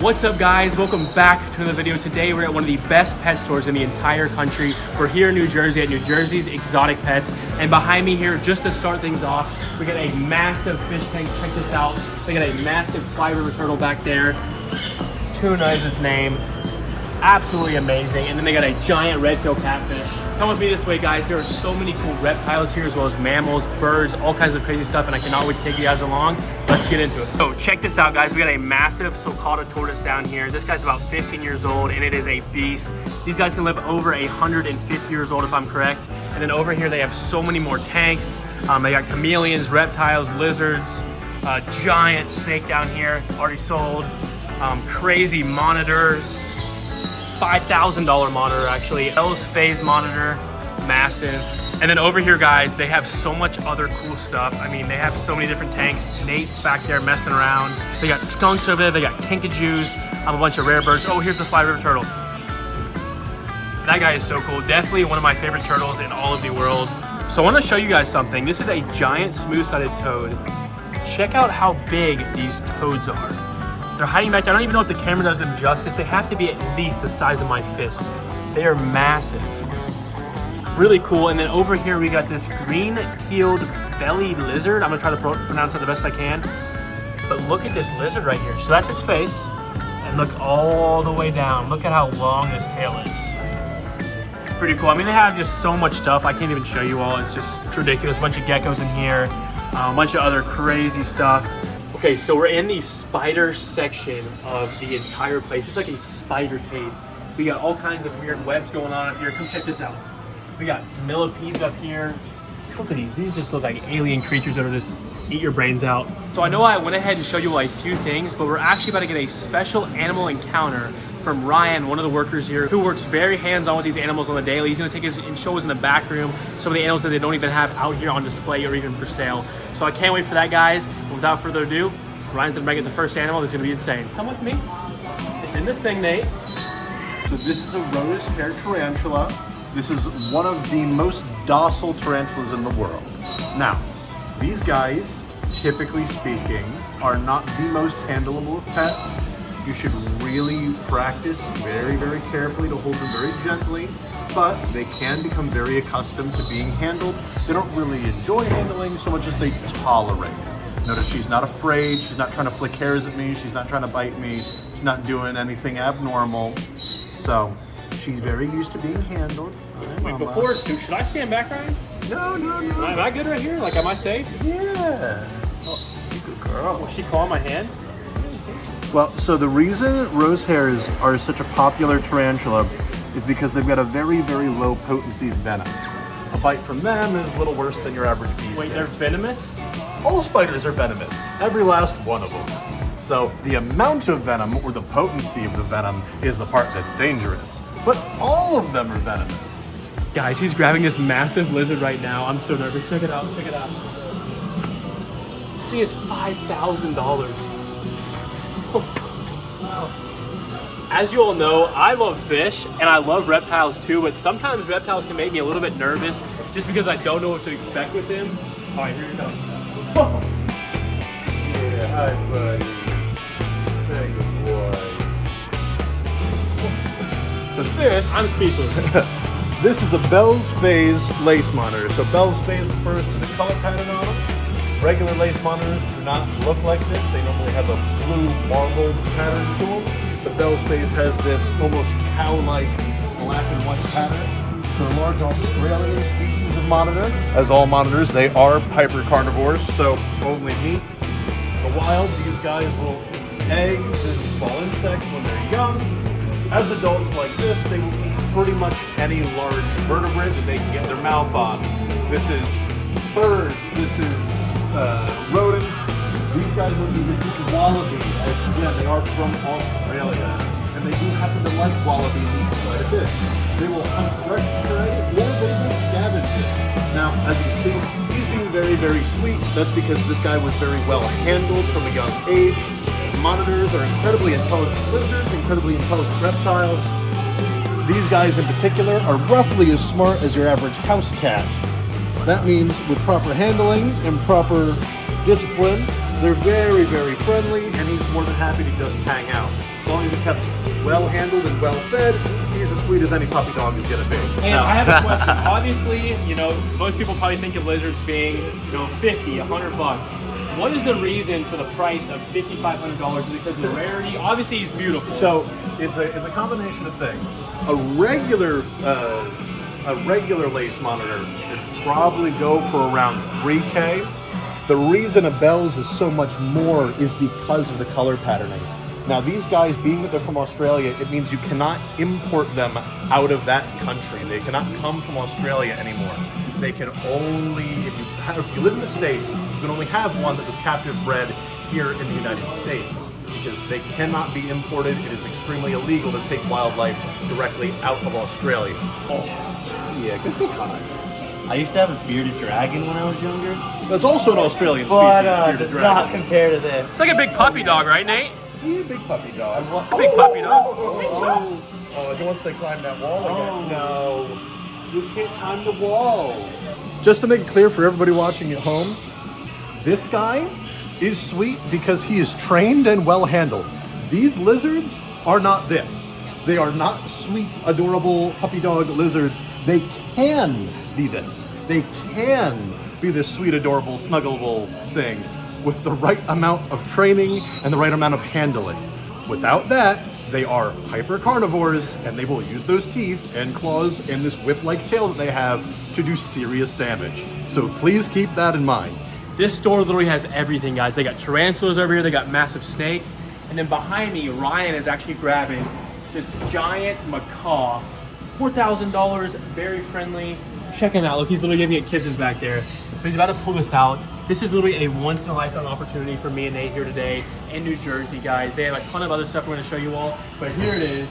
What's up guys, welcome back to another video. Today we're at one of the best pet stores in the entire country. We're here in New Jersey at New Jersey's Exotic Pets, and behind me here, just to start things off, we got a massive fish tank. Check this out. They got a massive fly river turtle back there. Tuna is his name. Absolutely amazing. And then they got a giant red-tailed catfish. Come with me this way guys, there are so many cool reptiles here as well as mammals, birds, all kinds of crazy stuff, and I cannot wait to take you guys along. Let's get into it. So check this out guys, we got a massive sulcata tortoise down here. This guy's about 15 years old and it is a beast. These guys can live over 150 years old if I'm correct. And then over here they have so many more tanks. They got chameleons, reptiles, lizards, giant snake down here, already sold. Crazy monitors. $5,000 monitor actually. Bell's phase monitor, massive. And then over here guys, they have so much other cool stuff. I mean, they have so many different tanks. Nate's back there messing around. They got skunks over there, they got kinkajous, a bunch of rare birds. Oh, here's the fly river turtle. That guy is so cool. Definitely one of my favorite turtles in all of the world. So I want to show you guys something. This is a giant smooth-sided toad. Check out how big these toads are. They're hiding back there. I don't even know if the camera does them justice. They have to be at least the size of my fist. They are massive. Really cool. And then over here we got this green-keeled bellied lizard. I'm gonna try to pronounce it the best I can. But look at this lizard right here. So that's its face. And look all the way down. Look at how long this tail is. Pretty cool. I mean, they have just so much stuff. I can't even show you all. It's just ridiculous. A bunch of geckos in here. A bunch of other crazy stuff. Okay, so we're in the spider section of the entire place. It's like a spider cave. We got all kinds of weird webs going on up here. Come check this out. We got millipedes up here. Look at these. These just look like alien creatures that are just eat your brains out. So I know I went ahead and showed you a few things, but we're actually about to get a special animal encounter from Ryan, one of the workers here, who works very hands-on with these animals on the daily. He's gonna take us and show us in the back room some of the animals that they don't even have out here on display or even for sale. So I can't wait for that, guys. And without further ado, Ryan's gonna bring in the first animal that's gonna be insane. Come with me. It's in this thing, Nate. So this is a rhodes hair tarantula. This is one of the most docile tarantulas in the world. Now, these guys, typically speaking, are not the most handleable of pets. You should really practice very, very carefully to hold them very gently, but they can become very accustomed to being handled. They don't really enjoy handling so much as they tolerate it. Notice she's not afraid, she's not trying to flick hairs at me, she's not trying to bite me, she's not doing anything abnormal. So, she's very used to being handled. Wait, before, should I stand back, Ryan? No. Am I good right here? Like, am I safe? Yeah. Oh, you good girl. Was she clawing my hand? Well, so the reason rose hares are such a popular tarantula is because they've got a very, very low potency venom. A bite from them is a little worse than your average bee sting. Wait, they're venomous? All spiders are venomous, every last one of them. So the amount of venom or the potency of the venom is the part that's dangerous. But all of them are venomous. Guys, he's grabbing this massive lizard right now. I'm so nervous. Check it out, check it out. This thing is $5,000. As you all know, I love fish and I love reptiles too, but sometimes reptiles can make me a little bit nervous just because I don't know what to expect with them. All right, here it comes. Yeah, hi buddy. Very good boy. So this... I'm speechless. This is a Bell's phase lace monitor. So Bell's phase refers to the color pattern on them. Regular lace monitors do not look like this. They normally have a blue marbled pattern to them. The Bell's phase has this almost cow-like black and white pattern. They're a large Australian species of monitor. As all monitors, they are hypercarnivores, so only meat. In the wild, these guys will eat eggs and small insects when they're young. As adults like this, they will eat pretty much any large vertebrate that they can get their mouth on. This is birds, this is rodents. These guys will even eat wallaby, as again, they are from Australia. And they do happen to like wallaby meat quite a bit. They will hunt fresh prey, or they will scavenge it. Now, as you can see, he's being very, very sweet. That's because this guy was very well handled from a young age. Monitors are incredibly intelligent lizards, incredibly intelligent reptiles. These guys in particular are roughly as smart as your average house cat. That means with proper handling and proper discipline. They're very, very friendly, and he's more than happy to just hang out. As long as he kept well handled and well fed, he's as sweet as any puppy dog is gonna be. And I have a question. Obviously, you know, most people probably think of lizards being, you know, 50, 100 bucks. What is the reason for the price of $5,500? Is it because of the rarity? Obviously, he's beautiful. So it's a combination of things. A regular lace monitor would probably go for around $3K. The reason a Bell's is so much more is because of the color patterning. Now these guys, being that they're from Australia, it means you cannot import them out of that country. They cannot come from Australia anymore. They can only, if you live in the States, you can only have one that was captive bred here in the United States, because they cannot be imported. It is extremely illegal to take wildlife directly out of Australia. Oh, yeah, go say hi. I used to have a bearded dragon when I was younger. That's also an Australian species, But bearded does not dragon. compare to this. It's like a big puppy dog, right, Nate? Yeah, big puppy dog. Big puppy dog. Oh, he wants to climb that wall again. No, you can't climb the wall. Just to make it clear for everybody watching at home, this guy is sweet because he is trained and well handled. These lizards are not this. They are not sweet, adorable puppy dog lizards. They can be this. They can be this sweet, adorable, snuggleable thing with the right amount of training and the right amount of handling. Without that, they are hyper carnivores, and they will use those teeth and claws and this whip-like tail that they have to do serious damage. So please keep that in mind. This store literally has everything, guys. They got tarantulas over here, they got massive snakes, and then behind me, Ryan is actually grabbing this giant macaw. $4,000, very friendly. Check him out. Look, he's literally giving it kisses back there. But he's about to pull this out. This is literally a once-in-a-lifetime opportunity for me and Nate here today in New Jersey, guys. They have a ton of other stuff we're going to show you all, but here it is,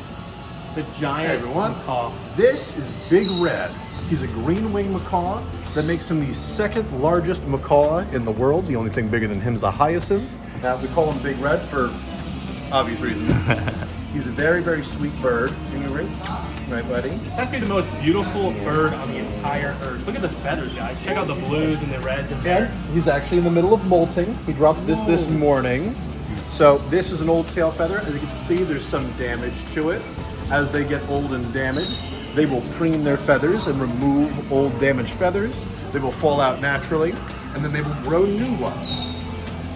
the giant macaw. This is Big Red. He's a green-winged macaw. That makes him the second largest macaw in the world. The only thing bigger than him is a hyacinth. Now, we call him Big Red for obvious reasons. He's a very, very sweet bird. Give me a ring. Right, buddy? This has to be the most beautiful bird on the entire earth. Look at the feathers, guys. Check out the blues and the reds and And he's actually in the middle of molting. He dropped this morning. So this is an old tail feather. As you can see, there's some damage to it. As they get old and damaged, they will preen their feathers and remove old damaged feathers. They will fall out naturally, and then they will grow new ones.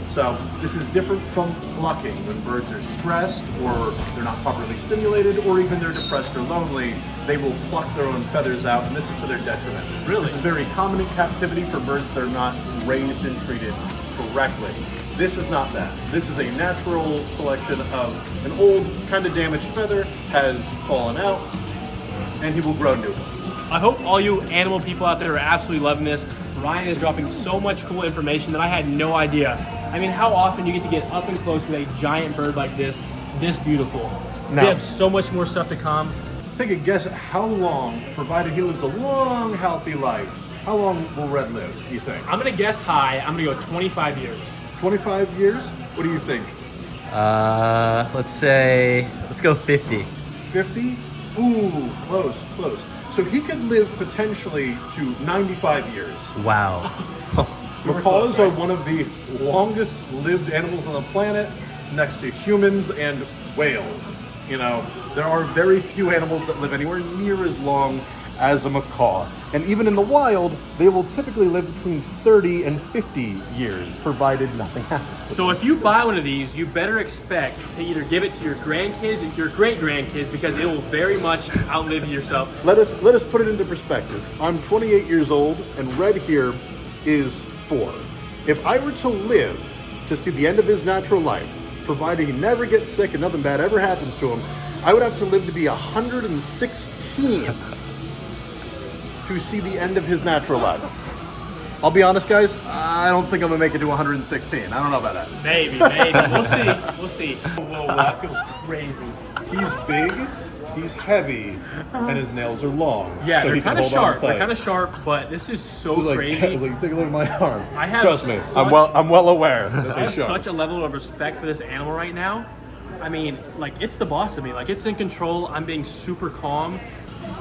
So this is different from plucking. When birds are stressed or they're not properly stimulated or even they're depressed or lonely, they will pluck their own feathers out, and this is to their detriment. Really? This is very common in captivity for birds that are not raised and treated correctly. This is not that. This is a natural selection of an old, kind of damaged feather has fallen out, and he will grow new ones. I hope all you animal people out there are absolutely loving this. Ryan is dropping so much cool information that I had no idea. I mean, how often you get to get up and close with a giant bird like this beautiful. Now, they have so much more stuff to come. Take a guess at how long, provided he lives a long, healthy life, how long will Red live, do you think? I'm gonna guess high. I'm gonna go 25 years. 25 years? What do you think? Let's go 50. 50? Ooh, close, close. So he could live potentially to 95 years. Wow. Macaws are one of the longest lived animals on the planet, next to humans and whales. You know, there are very few animals that live anywhere near as long as a macaw. And even in the wild, they will typically live between 30 and 50 years, provided nothing happens to them. So if you buy one of these, you better expect to either give it to your grandkids or your great-grandkids, because it will very much outlive yourself. Let us put it into perspective. I'm 28 years old, and Red here is 4. If I were to live to see the end of his natural life, providing he never gets sick and nothing bad ever happens to him, I would have to live to be 116 to see the end of his natural life. I'll be honest, guys, I don't think I'm gonna make it to 116. I don't know about that. Maybe. We'll see. We'll see. Whoa, that feels crazy. He's big, he's heavy, and his nails are long. Yeah, so they're he can kind of hold on sharp. They're tight. kind of sharp, but this is so He's like, crazy. he's like, take a look at my arm. I have Trust me, such- I'm well aware that I they're have sharp. such a level of respect for this animal right now. I mean, like, it's the boss of me. Like, it's in control. I'm being super calm.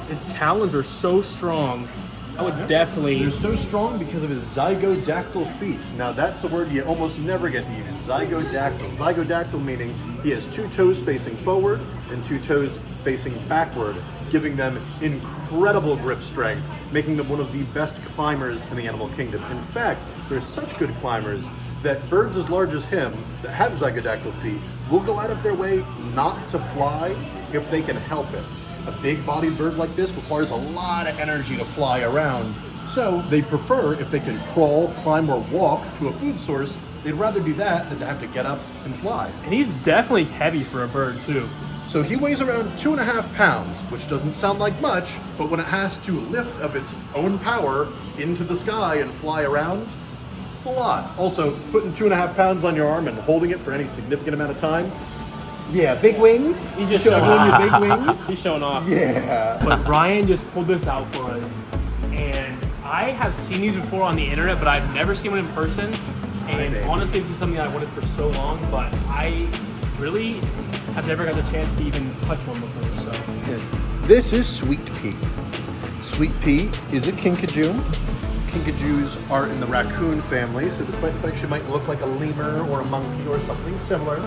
His talons are so strong. I would definitely. They're so strong because of his zygodactyl feet. Now that's a word you almost never get to use. Zygodactyl. Zygodactyl meaning he has 2 toes facing forward and 2 toes facing backward, giving them incredible grip strength, making them one of the best climbers in the animal kingdom. In fact, they're such good climbers that birds as large as him that have zygodactyl feet will go out of their way not to fly if they can help it. A big-bodied bird like this requires a lot of energy to fly around, so they prefer if they can crawl, climb, or walk to a food source. They'd rather do that than to have to get up and fly. And he's definitely heavy for a bird too. So he weighs around 2.5 pounds, which doesn't sound like much, but when it has to lift of its own power into the sky and fly around, it's a lot. Also, putting 2.5 pounds on your arm and holding it for any significant amount of time, yeah, big wings. He's just showing showing your big wings. He's showing off. Yeah. But Ryan just pulled this out for us, and I have seen these before on the internet, but I've never seen one in person. And honestly, this is something that I wanted for so long, but I really have never got the chance to even touch one before. So This is Sweet Pea. Sweet Pea is a kinkajou. Kinkajous are in the raccoon family, so despite the fact she might look like a lemur or a monkey or something similar,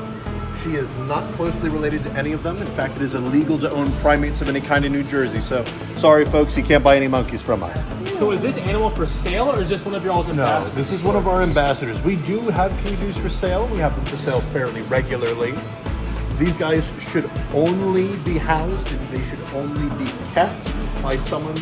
she is not closely related to any of them. In fact, it is illegal to own primates of any kind in New Jersey, so sorry folks, you can't buy any monkeys from us. So is this animal for sale, or is this one of your all's No, ambassadors? this is one of our ambassadors. We do have kinkajous for sale. We have them for sale fairly regularly. These guys should only be housed and they should only be kept by someone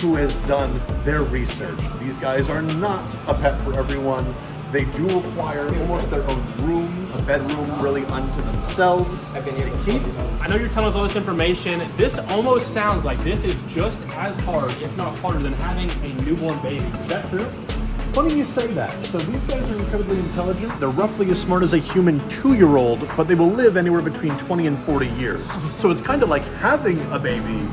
who has done their research. These guys are not a pet for everyone. They do require almost their own room, a bedroom really unto themselves to keep. I know you're telling us all this information. This almost sounds like this is just as hard, if not harder, than having a newborn baby. Is that true? Funny you say that. So these guys are incredibly intelligent. They're roughly as smart as a human 2-year-old, but they will live anywhere between 20 and 40 years. So it's kind of like having a baby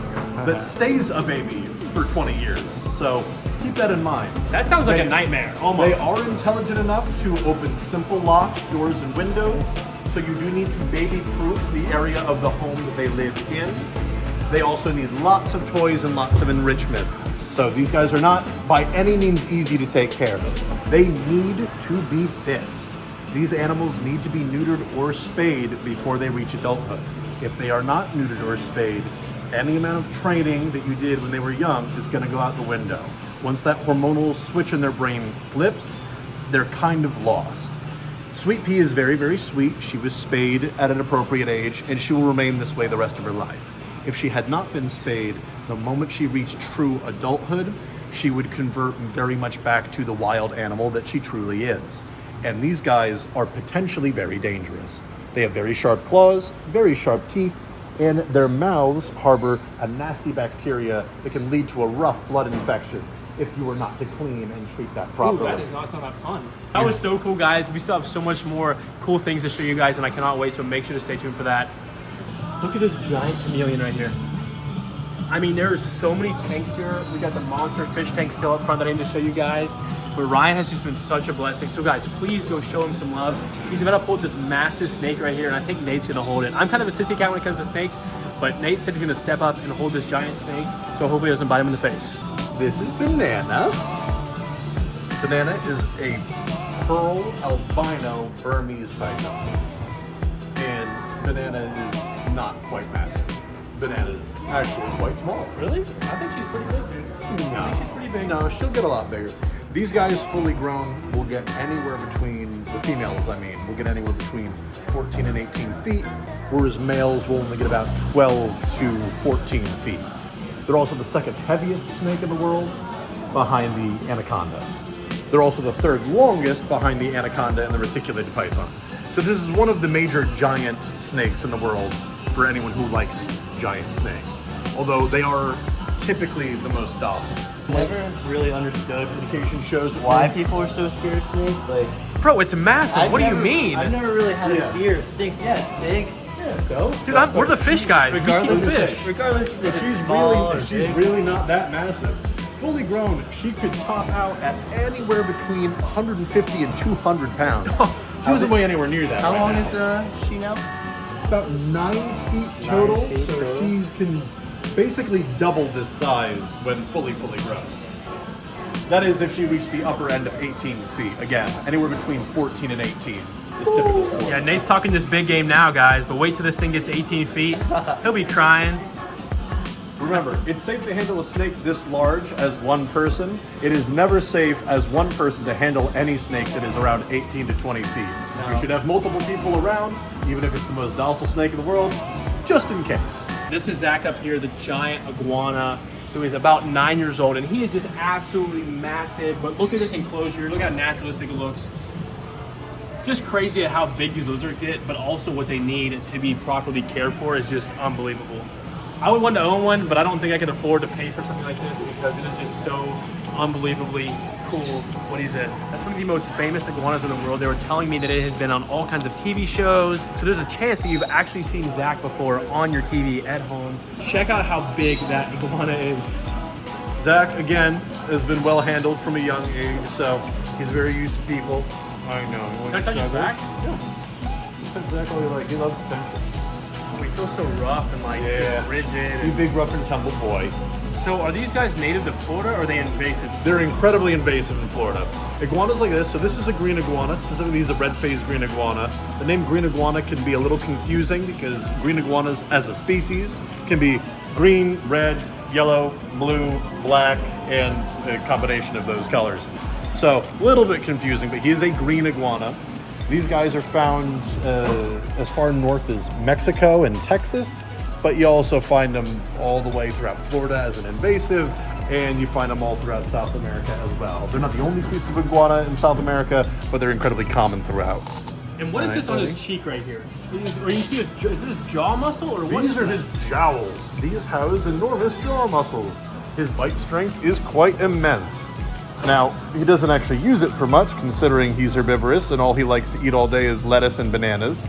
that stays a baby for 20 years. So keep that in mind. That sounds like a nightmare, almost. They are intelligent enough to open simple locks, doors, and windows. So you do need to baby-proof the area of the home that they live in. They also need lots of toys and lots of enrichment. So these guys are not by any means easy to take care of. They need to be fixed. These animals need to be neutered or spayed before they reach adulthood. If they are not neutered or spayed, any amount of training that you did when they were young is going to go out the window. Once that hormonal switch in their brain flips, they're kind of lost. Sweet Pea is very, very sweet. She was spayed at an appropriate age, and she will remain this way the rest of her life. If she had not been spayed, the moment she reached true adulthood, she would convert very much back to the wild animal that she truly is. And these guys are potentially very dangerous. They have very sharp claws, very sharp teeth, and their mouths harbor a nasty bacteria that can lead to a rough blood infection if you were not to clean and treat that properly. Ooh, that does not sound that fun. That was so cool, guys. We still have so much more cool things to show you guys, and I cannot wait, so make sure to stay tuned for that. Look at this giant chameleon right here. I mean, there's so many tanks here. We got the monster fish tank still up front that I need to show you guys. But Ryan has just been such a blessing. So guys, please go show him some love. He's about to hold this massive snake right here, and I think Nate's gonna hold it. I'm kind of a sissy cat when it comes to snakes, but Nate said he's gonna step up and hold this giant snake, so hopefully it doesn't bite him in the face. This is Banana. Banana is a pearl albino Burmese python. And Banana is not quite massive. Banana's actually quite small. Really? I think she's pretty big, dude. I think she's pretty big. No, she'll get a lot bigger. These guys fully grown will get anywhere between, the females I mean, will get anywhere between 14 and 18 feet, whereas males will only get about 12 to 14 feet. They're also the second heaviest snake in the world, behind the anaconda. They're also the third longest behind the anaconda and the reticulated python. So this is one of the major giant snakes in the world for anyone who likes giant snakes. Although they are typically the most docile. Never really understood Education shows why people are so scared of snakes. Like, Bro, it's massive. What do you never- mean? I've never really had Yeah. a fear of snakes. Yeah, it's big. Yeah, so? Dude, we're the fish guys. We keep Regardless, fish. regardless if it's She's small or really, she's big. really not that massive. Fully grown, she could top out at anywhere between 150 and 200 pounds. She doesn't weigh anywhere near that. How right long now. is she now? About 9 feet total, feet so total. she's can basically double this size when fully grown. That is if she reached the upper end of 18 feet. Again, anywhere between 14 and 18 is typical for Yeah, her. Nate's talking this big game now, guys, but wait till this thing gets 18 feet. He'll be crying. Remember, it's safe to handle a snake this large as one person. It is never safe as one person to handle any snake that is around 18 to 20 feet. No. You should have multiple people around, even if it's the most docile snake in the world, just in case. This is Zach up here, the giant iguana, who is about 9 years old, and he is just absolutely massive. But look at this enclosure, look how naturalistic it looks. Just crazy at how big these lizards get, but also what they need to be properly cared for is just unbelievable. I would want to own one, but I don't think I could afford to pay for something like this because it is just so unbelievably cool what he's in. That's one of the most famous iguanas in the world. They were telling me that it has been on all kinds of TV shows. So there's a chance that you've actually seen Zach before on your TV at home. Check out how big that iguana is. Zach, again, has been well handled from a young age, so he's very used to people. I know. Can I touch his back? Yeah. Exactly like he loves attention. Oh, he feels so rough and like just rigid. You big rough and tumble boy. So are these guys native to Florida or are they invasive? They're incredibly invasive in Florida. Iguanas like this, so this is a green iguana, specifically he's a red-faced green iguana. The name green iguana can be a little confusing because green iguanas as a species can be green, red, yellow, blue, black, and a combination of those colors. So a little bit confusing, but he is a green iguana. These guys are found as far north as Mexico and Texas, but you also find them all the way throughout Florida as an invasive, and you find them all throughout South America as well. They're not the only species of iguana in South America, but they're incredibly common throughout. And what is this on his cheek right here? Or you see is this his jaw muscle or what? These are his jowls. These house enormous jaw muscles. His bite strength is quite immense. Now, he doesn't actually use it for much, considering he's herbivorous and all he likes to eat all day is lettuce and bananas.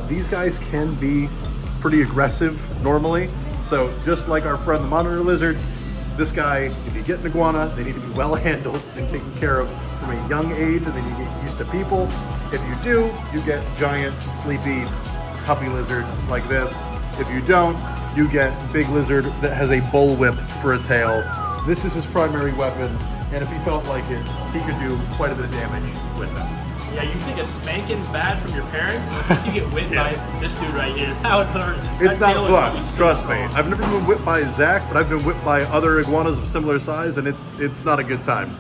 These guys can be pretty aggressive normally. So just like our friend the monitor lizard, this guy, if you get an iguana, they need to be well handled and taken care of from a young age, and then you get used to people. If you do, you get giant, sleepy, puppy lizard like this. If you don't, you get big lizard that has a bullwhip for a tail. This is his primary weapon, and if he felt like it, he could do quite a bit of damage with them. Yeah, you think a spanking's bad from your parents? You get whipped by this dude right here. That would hurt. It's That not tail is fun, probably so trust me. strong. I've never been whipped by Zach, but I've been whipped by other iguanas of similar size, and it's not a good time.